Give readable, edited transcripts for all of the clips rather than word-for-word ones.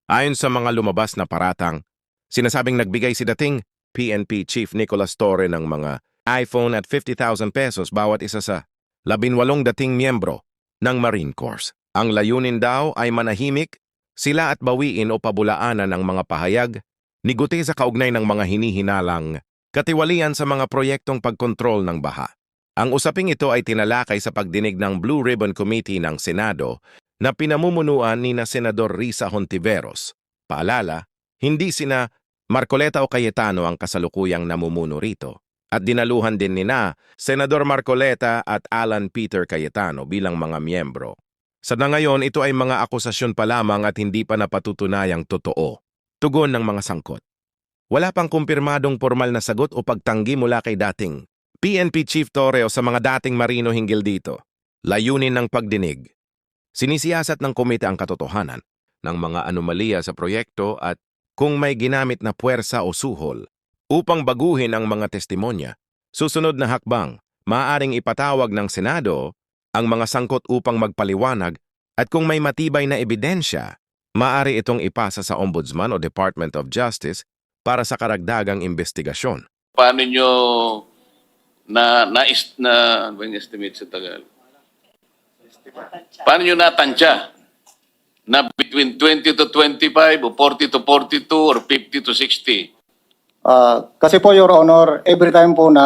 Ayon sa mga lumabas na paratang, sinasabing nagbigay si dating PNP Chief Nicolas Torre ng mga iPhone at 50,000 pesos bawat isa sa 18 dating miyembro ng Marine Corps. Ang layunin daw ay manahimik sila at bawiin o pabulaanan ang mga pahayag ni Gutierrez sa kaugnay ng mga hinihinalang katiwalian sa mga proyektong pagkontrol ng baha. Ang usaping ito ay tinalakay sa pagdinig ng Blue Ribbon Committee ng Senado na pinamumunuan ni na Senador Risa Hontiveros. Paalala, hindi sina Marcoleta o Cayetano ang kasalukuyang namumuno rito at dinaluhan din ni na Senador Marcoleta at Alan Peter Cayetano bilang mga miyembro. Sa ngayon, ito ay mga akusasyon pa lamang at hindi pa napatutunayang totoo. Tugon ng mga sangkot. Wala pang kumpirmadong formal na sagot o pagtanggi mula kay dating PNP Chief Torre o sa mga dating marino hinggil dito. Layunin ng pagdinig. Sinisiyasat ng komite ang katotohanan ng mga anomalya sa proyekto at kung may ginamit na puwersa o suhol upang baguhin ang mga testimonya. Susunod na hakbang, maaaring ipatawag ng Senado ang mga sangkot upang magpaliwanag at kung may matibay na ebidensya, maaari itong ipasa sa Ombudsman o Department of Justice para sa karagdagang investigasyon. Paano nyo ano ba yung estimate sa Tagalog? Paano nyo natansya na between 20 to 25 o 40 to 42 or 50 to 60? Kasi po, Your Honor, every time po na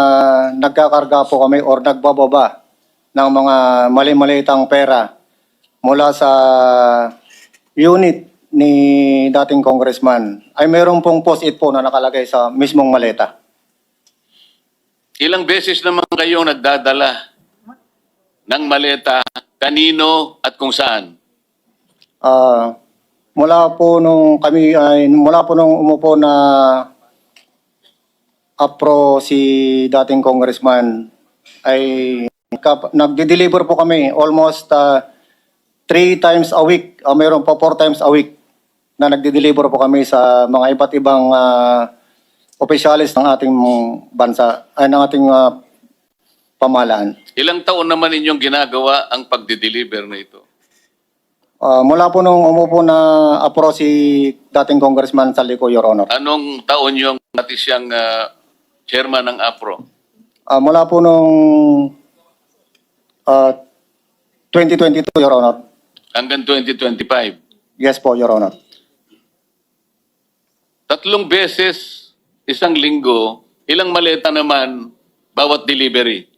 nagkakarga po kami or nagbababa ng mga mali-malitang pera mula sa unit ni dating congressman, ay meron pong post-it po na nakalagay sa mismong maleta. Ilang beses naman kayong nagdadala ng maleta, kanino at kung saan? Mula po nung umupo na APRO si dating congressman ay nagde-deliver po kami almost 3 times a week. Mayroon pa 4 times a week na nagde-deliver po kami sa mga iba't ibang opisyalis ng ating bansa, ay ng ating pamahalaan. Ilang taon naman inyong ginagawa ang pagde-deliver na ito? Mula po nung umupo na APRO si dating congressman Saldico, Your Honor. Anong taon yung dati siyang chairman ng APRO? Mula po nung 2022, Your Honor. Hanggang 2025? Yes po, Your Honor. 3 beses, isang linggo, ilang maleta naman bawat delivery?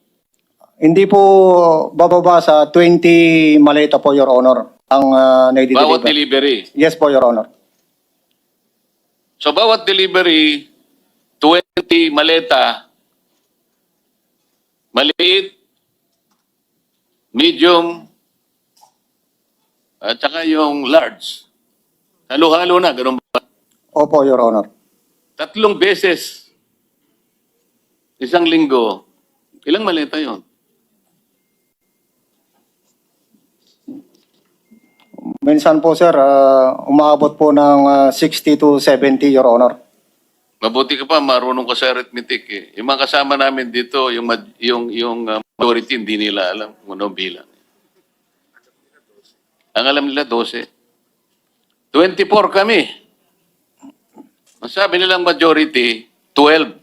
Hindi po bababa sa 20 maleta po, Your Honor, ang naidideliver. Bawat delivery? Yes po, Your Honor. So bawat delivery, 20 maleta, maliit, medium, at saka yung large. Halo-halo na, ganun ba? Opo, Your Honor. 3 beses, isang linggo, ilang maleta yon? Minsan po, sir, umaabot po ng 60 to 70, Your Honor. Mabuti ka pa, marunong ka sa arithmetic eh. Yung mga kasama namin dito, yung majority, hindi nila alam kung ano bilang. Ang alam nila, 12. 24 kami. Ang sabi nilang majority, 12.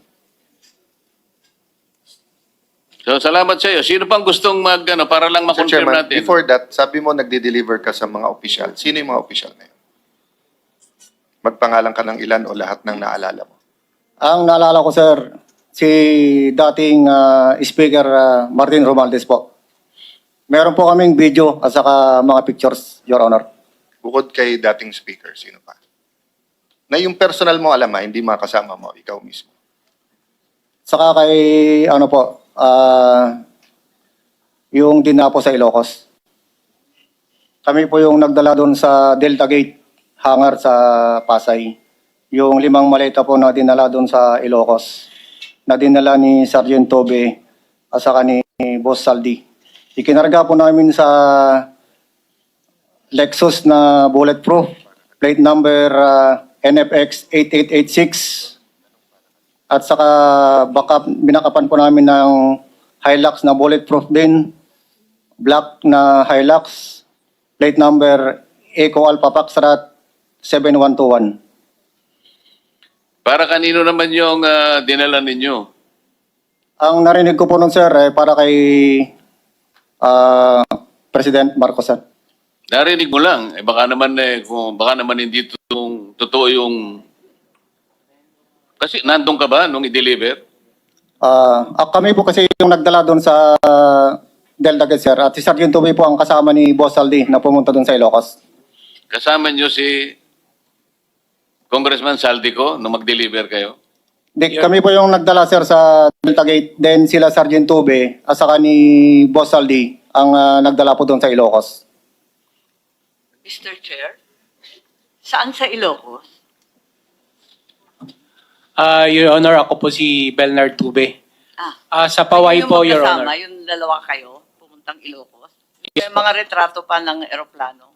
So, salamat sa iyo. Sino pang gustong para lang Mr. makonfirm Chairman, natin? before that, sabi mo nagde-deliver ka sa mga opisyal. Sino yung mga opisyal na yun? Magpangalan ka ng ilan o lahat ng naalala mo? Ang naalala ko, sir, si dating Speaker Martin Romualdez po. Meron po kaming video at saka mga pictures, Your Honor. Bukod kay dating speaker, sino pa? Na yung personal mo alam, hindi mga kasama mo, ikaw mismo. Saka kay, yung dinapo sa Ilocos. Kami po yung nagdala doon sa Delta Gate, hangar sa Pasay. Yung 5 maleta po na dinala doon sa Ilocos, na dinala ni Sergeant Tobe at saka ni Boss Saldi. Ikinarga po namin sa Lexus na bulletproof, plate number NFX 8886. At saka binakapan po namin ng Hilux na bulletproof din, black na Hilux, plate number Eco Alpha Foxtrot 7121. Para kanino naman yung dinala ninyo? Ang narinig ko po nun, sir, para kay President Marcos, sir. Narinig mo lang. Baka naman hindi totoo yung... Kasi nandun ka ba nung i-deliver? Kami po kasi yung nagdala doon sa Delta Gate, sir. At si Sergeant Tubay po ang kasama ni Boss Saldi na pumunta doon sa Ilocos. Kasama nyo si Congressman Saldico nung mag-deliver kayo? Kami po yung nagdala, sir, sa Delta Gate. Then sila Sergeant Tube, asaka ni Boss Saldi, ang nagdala po doon sa Ilocos. Mr. Chair, saan sa Ilocos? Your Honor, ako po si Belnard Tube. Sa Paway po, Your Honor. Yung dalawa kayo, pumuntang Ilocos? May mga retrato pa ng eroplano?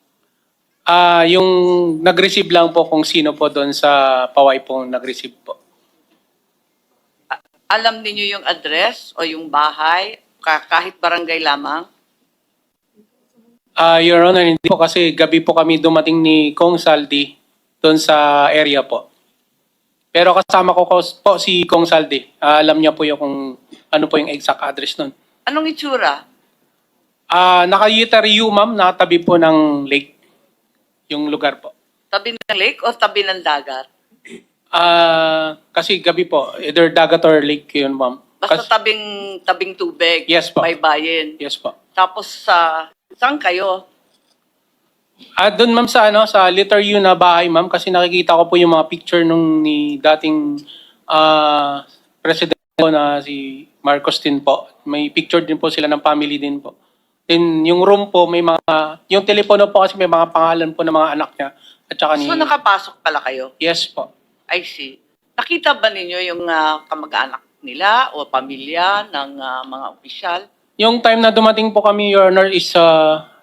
Yung nag-receive lang po kung sino po doon sa Paway po nag-receive po. Alam niyo yung address o yung bahay, kahit barangay lamang? Your Honor, hindi po kasi gabi po kami dumating ni Kong Saldi doon sa area po. Pero kasama ko po si Kong Saldi. Alam niya po yung kung ano po yung exact address nun. Anong itsura? Naka-UTRU, ma'am, nakatabi po ng lake. Yung lugar po. Tabi ng lake o tabi ng dagat? Kasi gabi po, either dagat or lake yun, ma'am. Basta tabing tubig, Yes po. may bayin. Yes po. Tapos saan kayo? Doon ma'am sa letter U na bahay ma'am kasi nakikita ko po yung mga picture nung ni dating president po na si Marcos din po. May picture din po sila ng family din po. Then yung room po may yung telepono po kasi may mga pangalan po ng mga anak niya at saka ni... So nakapasok pala kayo? Yes po. I see. Nakita ba ninyo yung kamag-anak nila o pamilya ng mga opisyal? Yung time na dumating po kami, Your Honor, is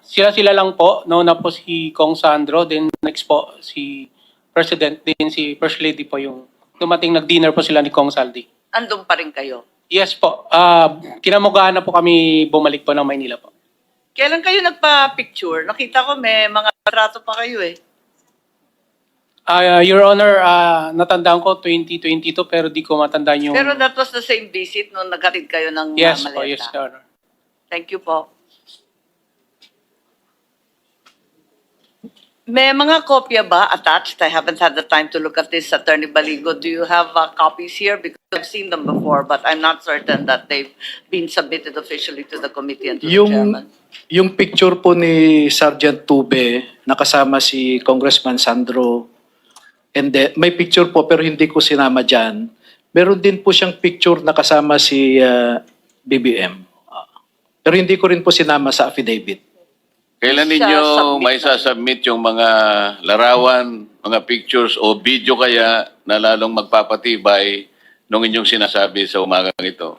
sila lang po. Nauna po si Kong Sandro, then next po si President, then si First Lady po yung dumating, nag-dinner po sila ni Kong Saldi. Andun pa rin kayo? Yes po. Kinamugaan na po kami bumalik po ng Maynila po. Kailan kayo nagpa-picture? Nakita ko may mga retrato pa kayo eh. Your Honor, natandaan ko 2022 pero di ko matandaan yung... Pero that was the same visit nung naghatid kayo ng Yes maleta. po, yes, Your Honor. Thank you po. May mga kopya ba attached? I haven't had the time to look at this, Attorney Baligo. Do you have copies here? Because I've seen them before, but I'm not certain that they've been submitted officially to the committee and to the chairman. Yung picture po ni Sergeant Tube, nakasama si Congressman Sandro, and then, may picture po pero hindi ko sinama dyan. Meron din po siyang picture na kasama si BBM. Pero hindi ko rin po sinama sa affidavit. Kailan ninyo may sasubmit yung mga larawan, mga pictures o video kaya na lalong magpapatibay nung inyong sinasabi sa umagang ito?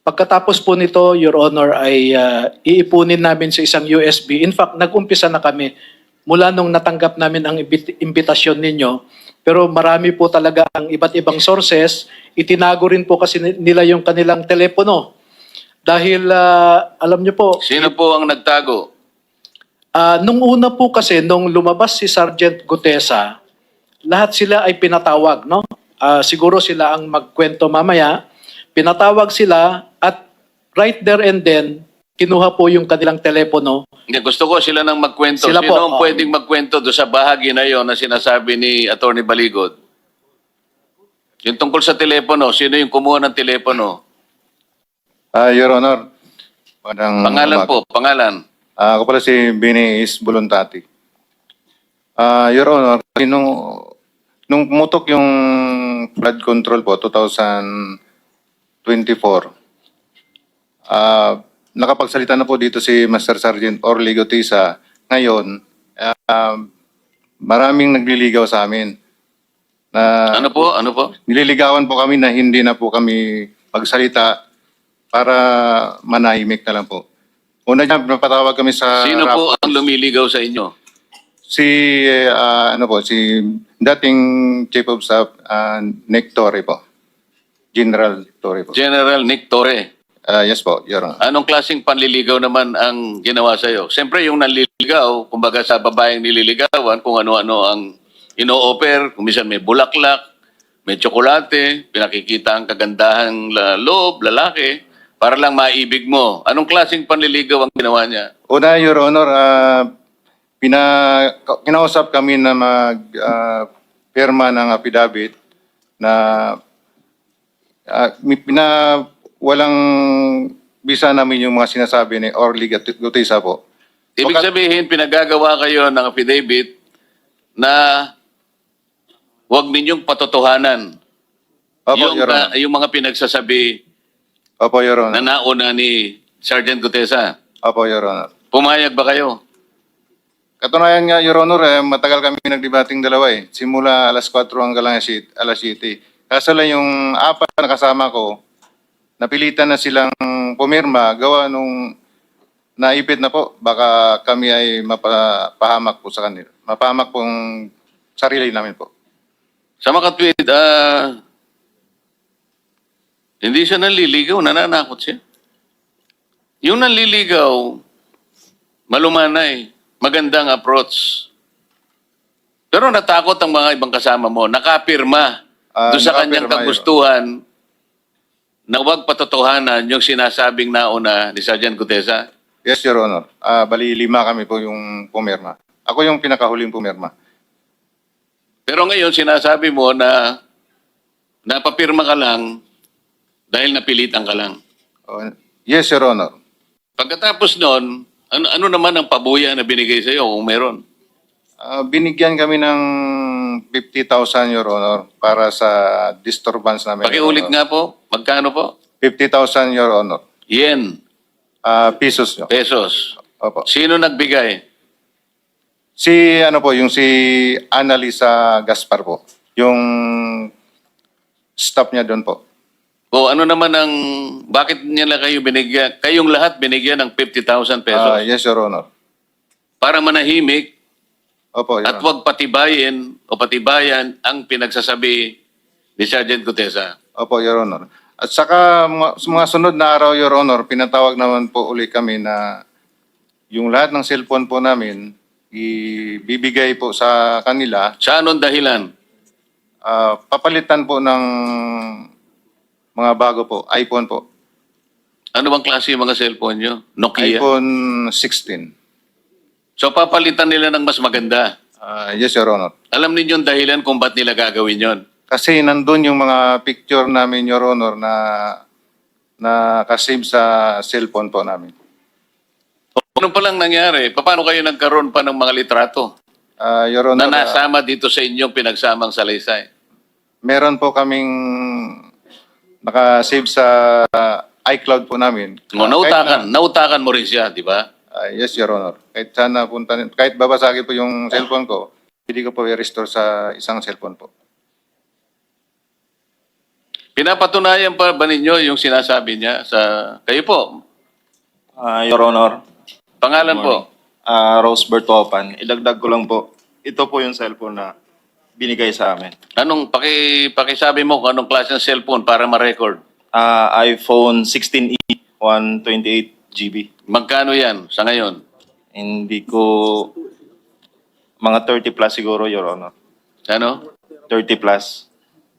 Pagkatapos po nito, Your Honor, ay iipunin namin sa isang USB. In fact, nag-umpisa na kami mula nung natanggap namin ang imbitasyon ninyo. Pero marami po talaga ang iba't ibang sources. Itinago rin po kasi nila yung kanilang telepono. Dahil, alam niyo po... Sino po ang nagtago? Nung una po kasi, nung lumabas si Sergeant Gutesa, lahat sila ay pinatawag, no? Siguro sila ang magkwento mamaya. Pinatawag sila at right there and then, kinuha po yung kanilang telepono. Gusto ko sila nang magkwento. Sila Sino po, ang pwedeng magkwento doon sa bahagi na yon na sinasabi ni Attorney Baligod? Yung tungkol sa telepono, sino yung kumuha ng telepono? Your Honor, Pangalan po, pangalan. Ako pala si Bini is Buluntati. Your Honor, nung pumutok yung flood control po, 2024, nakapagsalita na po dito si Master Sergeant Orly Gutisa. Ngayon, maraming nagliligaw sa amin. Ano po? Ano po? Nililigawan po kami na hindi na po kami magsalita para manahimik na lang po. Una niya, napatawag kami sa... Sino po ang lumiligaw sa inyo? Si dating Chief of Staff, Nick Torre po. General Torre po. General Nick Torre. Yes po, Your Honor. Anong klaseng panliligaw naman ang ginawa sa'yo? Siyempre yung nanliligaw, kumbaga sa babaeng nililigawan, kung ano-ano ang ino-offer, kung minsan may bulaklak, may tsokolate, pinakikita ang kagandahang loob, lalaki, para lang maibig mo. Anong klaseng panliligaw ang ginawa niya? Una, Your Honor, kinausap kami na pirma ng affidavit na walang bisa namin yung mga sinasabi ni Orly Gutisa po. Ibig sabihin, pinagagawa kayo ng affidavit na huwag ninyong patotohanan Opo, Your Honor. yung mga pinagsasabi Opo, Your Honor. na nauna ni Sergeant Gutesa. Opo, Your Honor. Pumayag ba kayo? Katunayan nga, Your Honor, matagal kami nagdebating dalawa eh. Simula alas 4 hanggang alas 7. Kaso lang yung apat na kasama ko, napilitan na silang pumirma, gawa nung naipit na po, baka kami ay mapahamak po sa kanila. Mapahamak pong sarili namin po. Sa makatwid, hindi siya nanliligaw, nananakot siya. Yung nanliligaw, malumanay, magandang approach. Pero natakot ang mga ibang kasama mo, nakapirma doon sa kanyang nakapirma, kagustuhan na huwag patotohanan yung sinasabing nauna ni Sergeant Gutesa. Yes, Your Honor. Bali, 5 kami po yung pumirma. Ako yung pinakahuling pumirma. Pero ngayon, sinasabi mo na napapirma ka lang dahil napilitan ka lang. Yes, Your Honor. Pagkatapos nun, ano naman ang pabuya na binigay sa iyo kung meron? Binigyan kami ng 50,000, Your Honor, para sa disturbance namin. Pakiulit nga po, magkano po? 50,000, Your Honor. Yen, Pesos. Yo. pesos. Opo. Sino nagbigay? Si Annalisa Gaspar po. Yung staff niya doon po. O ano naman ang, bakit nila kayo binigyan? Kayong lahat binigyan ng 50,000 pesos Yes, Your Honor. para manahimik Opo, Your at Honor. huwag patibayan ang pinagsasabi ni Sergeant Gutesa. Opo, Your Honor. At saka sa mga sunod na araw, Your Honor, pinatawag naman po uli kami na yung lahat ng cellphone po namin ibibigay po sa kanila. Sa anong dahilan? Papalitan po ng mga bago po, iPhone po. Ano bang klase yung mga cellphone nyo? Nokia? iPhone 16. So papalitan nila ng mas maganda. Yes, Your Honor. Alam ninyo yung dahilan kung ba't nila gagawin yon. Kasi nandun yung mga picture namin, Your Honor, na kasave sa cellphone po namin. Ano pa lang nangyari? Paano kayo nagkaroon pa ng mga litrato Your na Honor, nasama dito sa inyong pinagsamang salaysay? meron po kaming nakasave sa iCloud po namin. Nautakan mo rin siya, di ba? Yes, Your Honor. Kahit babasagin po yung cellphone ko, hindi ko po i-restore sa isang cellphone po. Pinapatunayan pa ba ninyo yung sinasabi niya sa kayo po? Your Honor, Pangalan po? Rosebert Topan. Idagdag ko lang po, ito po yung cellphone na binigay sa amin. Anong pakisabi mo kung anong klase ng cellphone para ma-record? iPhone 16e, 128 GB. Magkano yan sa ngayon? Hindi ko, mga 30 plus siguro, Your Honor. Ano? 30 plus.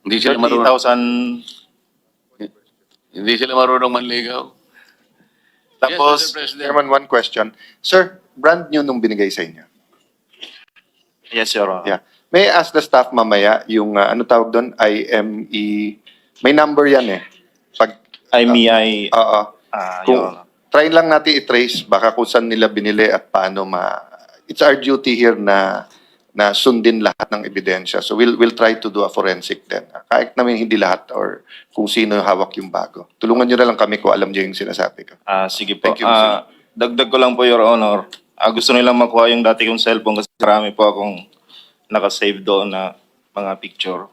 Hindi sila marunong, 30,000. hindi sila marunong manligaw. Tapos, Yes, Mr. President. Chairman, one question. Sir, brand new nung binigay sa inyo. Yes, Your Honor. Yeah. May I ask the staff mamaya yung ano tawag doon? IME. May number yan eh. Pag, IMEI, oo. Your Honor. Try lang natin i-trace baka kung saan nila binili at paano It's our duty here na sundin lahat ng ebidensya. So we'll try to do a forensic then. Kahit namin hindi lahat or kung sino hawak yung bago. Tulungan nyo na lang kami kung alam nyo yung sinasabi ko. Sige po. Thank you, Mr. Dagdag ko lang po, Your Honor. Gusto nilang makuha yung dati kong cellphone kasi marami po akong nakasave doon na mga picture.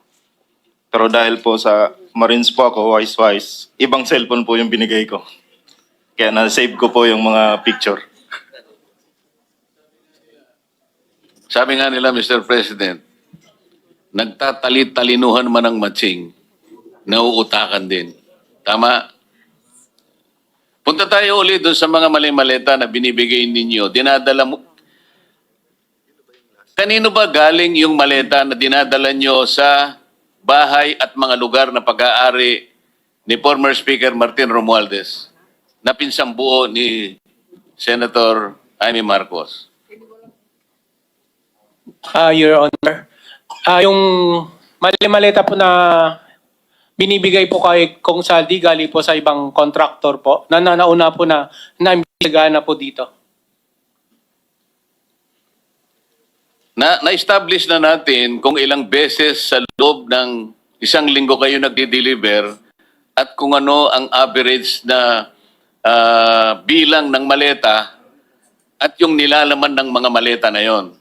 Pero dahil po sa Marines po ako, wise, ibang cellphone po yung binigay ko. Kaya na-save ko po yung mga picture. Sabi nga nila, Mr. President, nagtatalit-talinuhan man ng matching, nauutakan din. Tama? Punta tayo ulit doon sa mga mali-maleta na binibigay ninyo. Dinadala mo. Kanino ba galing yung maleta na dinadala nyo sa bahay at mga lugar na pag-aari ni former Speaker Martin Romualdez na pinsang buo ni Senator Amy Marcos? Your Honor, yung maleta po na binibigay po kay Kong Saldi galing po sa ibang contractor po na nauna po na naimbestigahan na po dito. Na-establish na natin kung ilang beses sa loob ng isang linggo kayo nagdi-deliver at kung ano ang average na bilang ng maleta at yung nilalaman ng mga maleta na yon.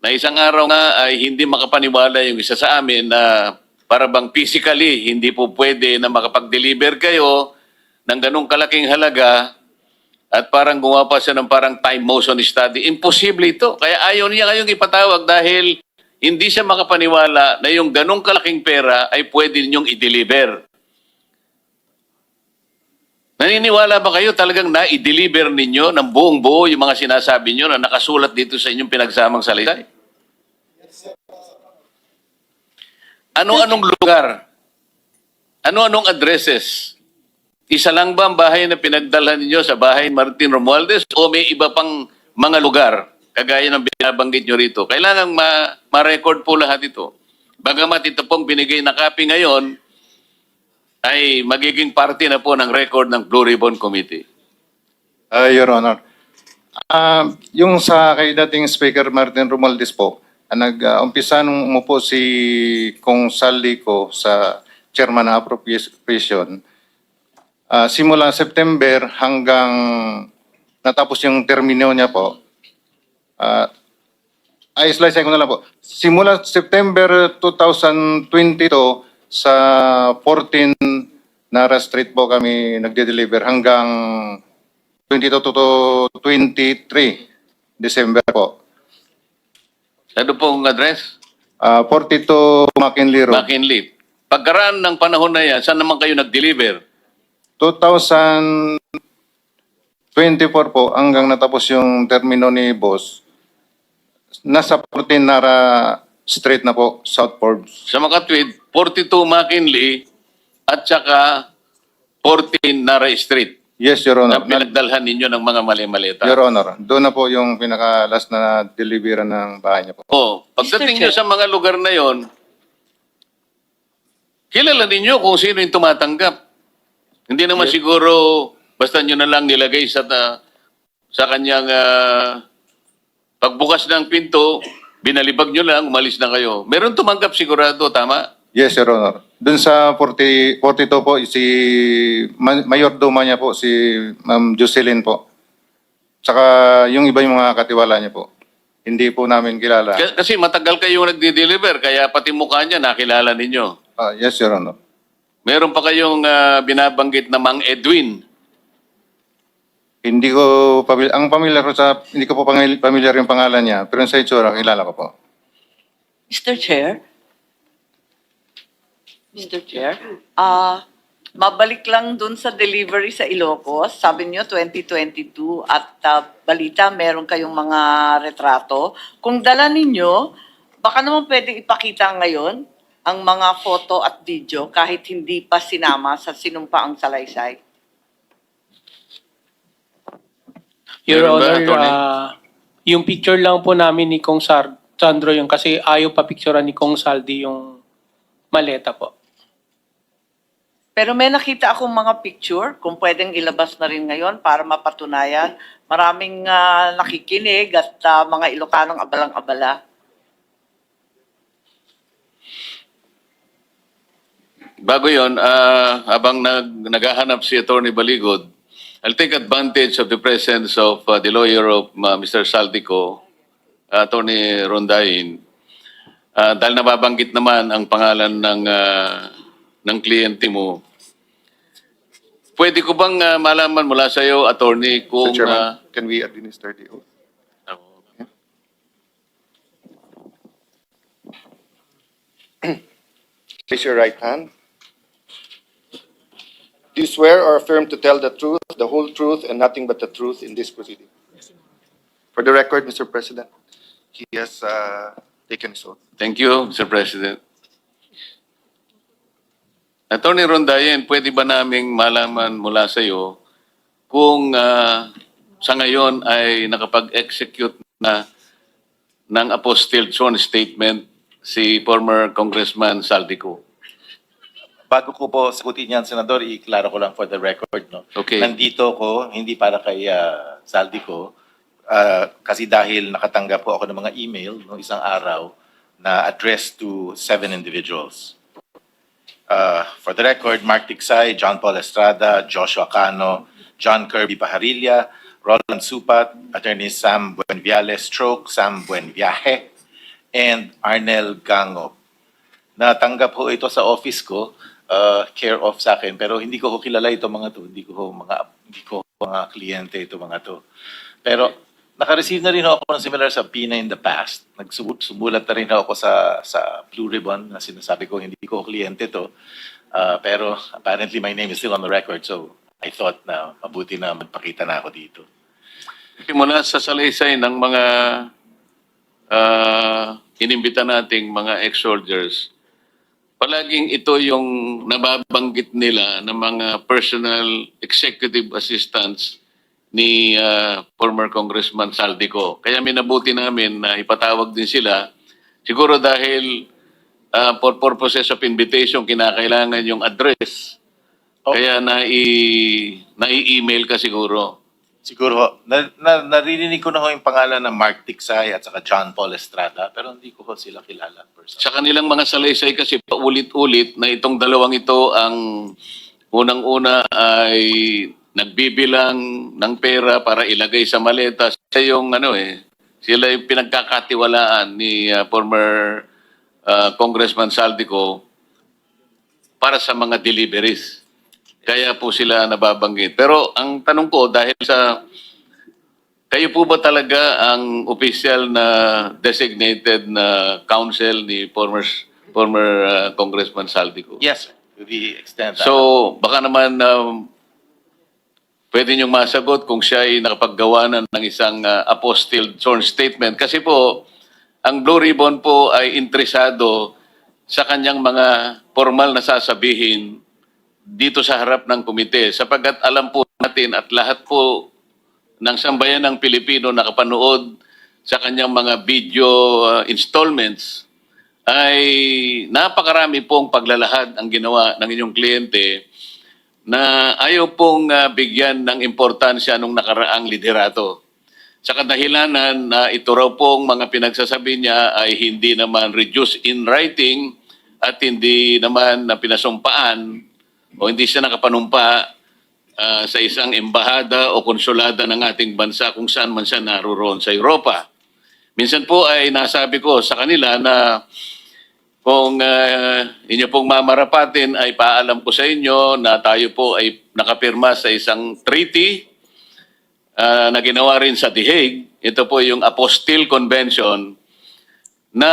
Na isang araw nga ay hindi makapaniwala yung isa sa amin na para bang physically hindi po pwede na makapag-deliver kayo ng ganong kalaking halaga at parang gumawa pa siya ng parang time motion study. Imposible ito. Kaya ayaw niya kayong ipatawag dahil hindi siya makapaniwala na yung ganong kalaking pera ay pwede ninyong i-deliver. Naniniwala ba kayo talagang na-i-deliver ninyo ng buong buo yung mga sinasabi nyo na nakasulat dito sa inyong pinagsamang salita? Ano-anong lugar? Ano-anong addresses? Isa lang ba ang bahay na pinagdalhan ninyo sa bahay Martin Romualdez o may iba pang mga lugar kagaya ng binabanggit nyo rito? Kailangan ma-record po lahat ito. Bagamat ito pong binigay na copy ngayon ay magiging parte na po ng record ng Blue Ribbon Committee. Your Honor, yung sa kay dating Speaker Martin Romualdez po, nag-umpisa nung umupo si Kong Saldi ko sa Chairman ng Appropriation, simula September hanggang natapos yung termino niya po, slice ko na lang po. Simula September 2022 sa 14 Nara Street po kami nagde-deliver hanggang 22 to 23 December po. Ano pong address? 42 McKinley Road. McKinley. Pagkaraan ng panahon na yan, saan naman kayo nag-deliver? 2024 po hanggang natapos yung termino ni Boss. Nasa 14 Nara Street na po, South Forbes. Sa Makatwid, 42 McKinley at saka 14 Nara Street Yes, Your na Honor. pinagdalhan ninyo ng mga mali-maleta. Your Honor, doon na po yung pinaka-last na delivery ng bahay niya po. Pagdating Mr. nyo Chair. sa mga lugar na yon, kilala ninyo kung sino yung tumatanggap. Hindi naman siguro basta nyo na lang nilagay sa kanyang pagbukas ng pinto, binalibag nyo lang, umalis na kayo. Meron tumanggap sigurado, tama? Yes, Your Honor. Doon sa 42 po, si Mayordoma niya po, si Ma'am Jocelyn po. Saka yung iba yung mga katiwala niya po. Hindi po namin kilala. Kasi matagal kayong nagdi-deliver, kaya pati mukha niya nakilala ninyo. Yes, Your Honor. Meron pa kayong binabanggit na Mang Edwin. Hindi ko hindi ko po familiar yung pangalan niya, pero sa itsura kilala ko po. Mr. Chair? Mabalik lang dun sa delivery sa Ilocos. Sabi niyo 2022 at balita meron kayong mga retrato. Kung dala ninyo, baka naman pwedeng ipakita ngayon ang mga photo at video kahit hindi pa sinama sa sinumpaang salaysay. Your Meron ba, Honor, Attorney? yung picture lang po namin ni Kong Sandro yung kasi ayaw pa picturean ni Kong Saldi yung maleta po. Pero may nakita akong mga picture, kung pwedeng ilabas na rin ngayon para mapatunayan. Maraming nakikinig at mga Ilocanong abalang-abala. Bago yon, habang naghahanap si Attorney Baligod, I'll take advantage of the presence of the lawyer of Mr. Saldico, Attorney Rondain, dahil nababanggit naman ang pangalan ng kliyente mo. Pwede ko bang malaman mula sa iyo, Attorney, kung... Mr. Chairman, can we administer the oath? Raise your right hand. Do you swear or affirm to tell the truth, the whole truth, and nothing but the truth in this proceeding? For the record, Mr. President. He has taken his oath. Thank you, Mr. President. Attorney Rondayen, pwede ba naming malaman mula sa iyo kung sa ngayon ay nakapag-execute na ng apostilled sworn statement si former Congressman Saldico? Bago ko po sagutin yan, Senador, i-klaro ko lang for the record. No? Okay. Nandito ko, hindi para kay Saldico, kasi dahil nakatanggap po ako ng mga email noong isang araw na addressed to 7 individuals. For the record, Mark Tiksay, John Paul Estrada, Joshua Cano, John Kirby Pajarilla, Roland Supat, Attorney Sam Buenviales Stroke, Sam Buenviaje, and Arnel Gangop. Natanggap ho ito sa office ko, care of sa akin, pero hindi ko kilala ito mga to, hindi ko mga kliyente ito mga to. Pero naka-receive na rin ako ng similar subpoena in the past. Sumulat na rin ako sa Blue Ribbon na sinasabi ko hindi ko kliyente to. Pero apparently my name is still on the record, so I thought na mabuti na magpakita na ako dito. Mula sa salaysay ng mga inimbita nating mga ex-soldiers, palaging ito yung nababanggit nila ng mga personal executive assistants ni former Congressman Saldico. Kaya minabuti namin na ipatawag din sila. Siguro dahil for purposes of invitation, kinakailangan yung address. Kaya nai-email ka siguro. Siguro ho, naririnig ko na ho yung pangalan ng Mark Tiksay at saka John Paul Estrada, pero hindi ko ho sila kilala personally. Sa kanilang mga salaysay kasi paulit-ulit na itong dalawang ito ang unang-una ay nagbibilang ng pera para ilagay sa maleta. Sila yung pinagkakatiwalaan ni former Congressman Saldico para sa mga deliveries. Kaya po sila nababanggit. Pero ang tanong ko, dahil kayo po ba talaga ang official na designated na counsel ni former Congressman Saldico? Yes, sir. To the extent that... So, baka naman pwede niyong masagot kung siya ay nakapaggawa na ng isang apostilled sworn statement. Kasi po, ang Blue Ribbon po ay interesado sa kanyang mga formal na sasabihin dito sa harap ng komite. Sapagkat alam po natin at lahat po ng sambayan ng Pilipino nakapanood sa kanyang mga video installments ay napakarami pong paglalahad ang ginawa ng inyong kliyente na ayaw pong bigyan ng importansya nung nakaraang liderato. Sa kadahilanan na ito raw pong mga pinagsasabi niya ay hindi naman reduced in writing at hindi naman na pinasumpaan o hindi siya nakapanumpa sa isang embahada o konsulada ng ating bansa kung saan man siya naroon sa Europa. Minsan po ay nasabi ko sa kanila na kung inyo pong mamarapatin ay paalam ko sa inyo na tayo po ay nakapirma sa isang treaty na ginawa rin sa The Hague. Ito po yung Apostille Convention na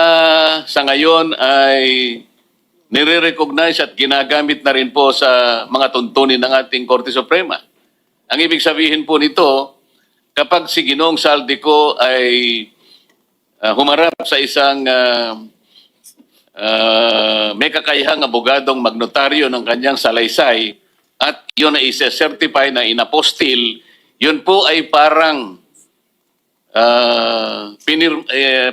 sa ngayon ay nire-recognize at ginagamit na rin po sa mga tuntunin ng ating Korte Suprema. Ang ibig sabihin po nito, kapag si Ginoong Saldico ay humarap sa isang may kakayahang abogadong magnotaryo ng kanyang salaysay at yun ay isa-certify na inapostil, yun po ay parang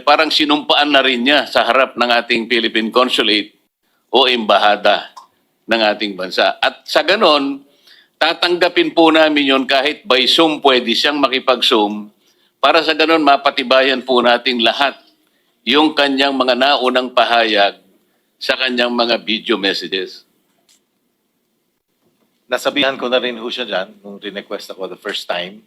parang sinumpaan na rin niya sa harap ng ating Philippine Consulate o embahada ng ating bansa. At sa ganon, tatanggapin po namin yun kahit by Zoom pwede siyang makipag-Zoom para sa ganon mapatibayan po nating lahat yung kanyang mga naunang pahayag sa kanyang mga video messages. Nasabihan ko na rin ho siya dyan nung request ako the first time.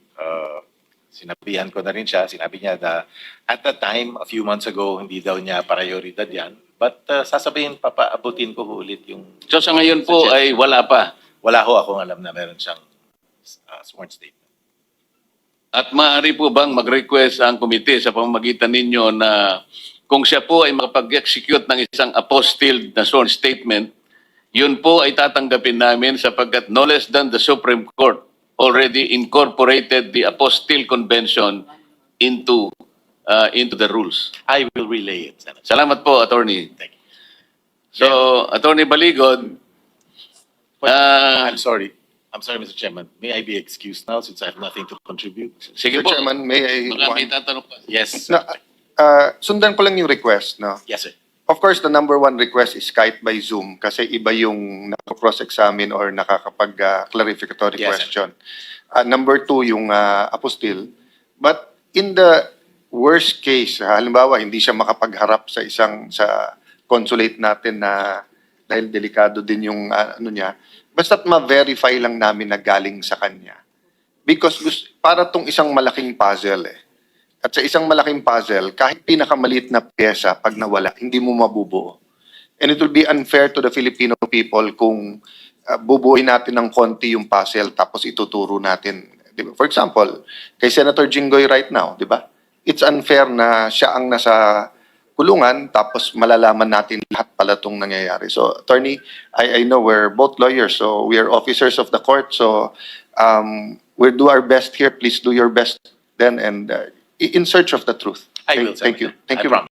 Sinabihan ko na rin siya. Sinabi niya na at that time, a few months ago, hindi daw niya prioridad yan. But sasabihin, papaabutin ko ho ulit yung... So sa ngayon po ay wala pa. Wala ho akong alam na meron siyang sworn statement. At maaari po bang mag-request ang komite sa pamamagitan ninyo na kung siya po ay makapag-execute ng isang apostilled na sworn statement, yun po ay tatanggapin namin sapagkat no less than the Supreme Court already incorporated the Apostille Convention into into the rules. I will relay it, Senator. Salamat po, Attorney. Thank you. So, Attorney Baligod, I'm sorry. I'm sorry, Mr. Chairman. May I be excused now since I have nothing to contribute? sige Mr. po. Chairman, may I... Baka may tatanong pa. Yes. Na, sundan ko lang yung request, no? Yes, sir. Of course, the number one request is kahit by Zoom kasi iba yung cross-examine or nakakapag-clarificatory Yes, sir. question. Number two, yung apostille. But in the worst case, halimbawa, hindi siya makapagharap sa sa consulate natin na dahil delikado din yung ano niya, basta't ma-verify lang namin na galing sa kanya. Because para tong isang malaking puzzle eh. At sa isang malaking puzzle, kahit pinakamaliit na pyesa, pag nawala, hindi mo mabubuo. And it will be unfair to the Filipino people kung bubuuin natin ng konti yung puzzle tapos ituturo natin. Di ba? For example, kay Senator Jinggoy right now, di ba? It's unfair na siya ang nasa kulungan tapos malalaman natin lahat pala itong nangyayari. So, Attorney, I know we're both lawyers, so we are officers of the court. So, we'll do our best here. Please do your best then and in search of the truth. I will, Thank you. Senator. Thank I you. promise.